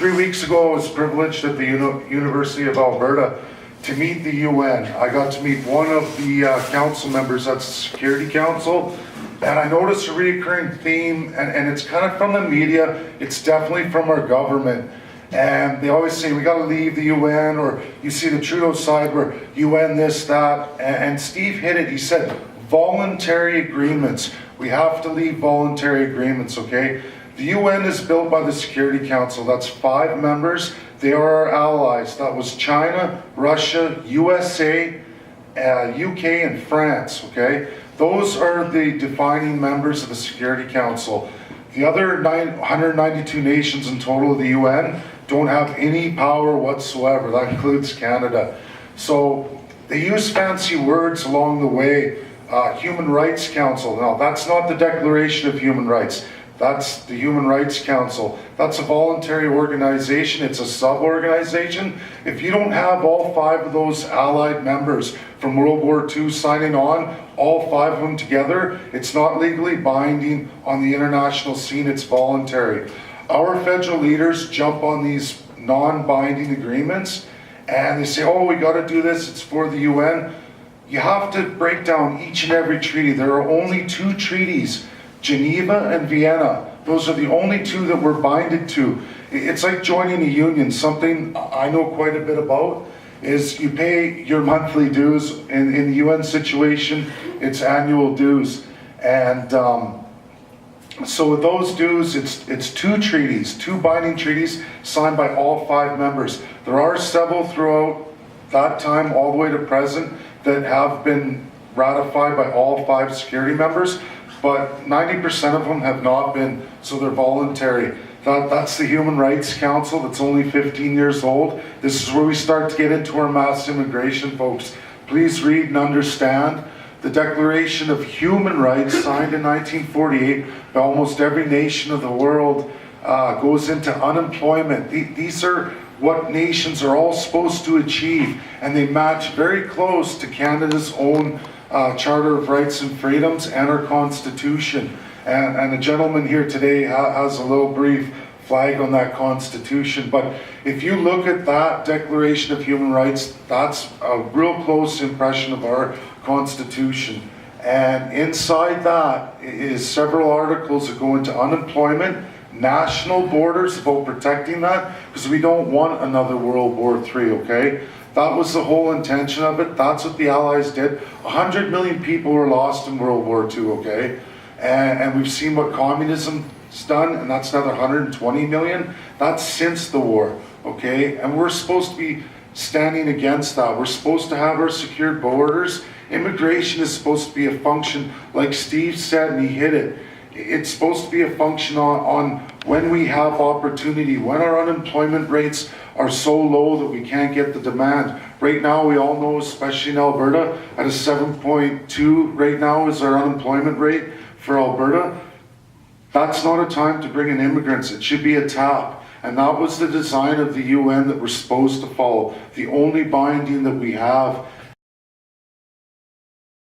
3 weeks ago, I was privileged at the University of Alberta to meet the UN. I got to meet one of the council members at the Security Council, and I noticed a recurring theme, and it's kind of from the media, it's definitely from our government. And they always say, we gotta leave the UN, or you see the Trudeau side where UN this, that, and Steve hit it, he said, voluntary agreements. We have to leave voluntary agreements, okay? The UN is built by the Security Council. That's 5 members. They are our allies. That was China, Russia, USA, UK, and France, okay? Those are the defining members of the Security Council. The other 192 nations in total of the UN don't have any power whatsoever. That includes Canada. So they use fancy words along the way. Human Rights Council. Now, that's not the Declaration of Human Rights. That's the Human Rights Council. That's a voluntary organization. It's a sub-organization. If you don't have all 5 of those allied members from World War II signing on, all 5 of them together, it's not legally binding on the international scene. It's voluntary. Our federal leaders jump on these non-binding agreements and they say, oh, we got to do this. It's for the UN. You have to break down each and every treaty. There are only 2 treaties, Geneva and Vienna. Those are the only 2 that we're binded to. It's like joining a union. Something I know quite a bit about is you pay your monthly dues. In the UN situation, it's annual dues. And so with those dues, it's 2 treaties, 2 binding treaties signed by all 5 members. There are several throughout that time all the way to present that have been ratified by all 5 security members, but 90% of them have not been, so they're voluntary. That's the Human Rights Council that's only 15 years old. This is where we start to get into our mass immigration, folks. Please read and understand. The Declaration of Human Rights, signed in 1948 by almost every nation of the world, goes into unemployment. These are what nations are all supposed to achieve, and they match very close to Canada's own Charter of Rights and Freedoms and our Constitution. And a gentleman here today has a little brief flag on that Constitution. But if you look at that Declaration of Human Rights, that's a real close impression of our Constitution. And inside that is several articles that go into unemployment, national borders, about protecting that, because we don't want another World War III, okay? That was the whole intention of it. That's what the Allies did. 100 million people were lost in World War II, okay? And we've seen what communism's done, and that's another 120 million. That's since the war, okay? And we're supposed to be standing against that. We're supposed to have our secure borders. Immigration is supposed to be a function, like Steve said, and he hit it. It's supposed to be a function on when we have opportunity, when our unemployment rates are so low that we can't get the demand. Right now, we all know, especially in Alberta, at a 7.2 right now is our unemployment rate for Alberta. That's not a time to bring in immigrants. It should be a tap. And that was the design of the UN that we're supposed to follow. The only binding that we have.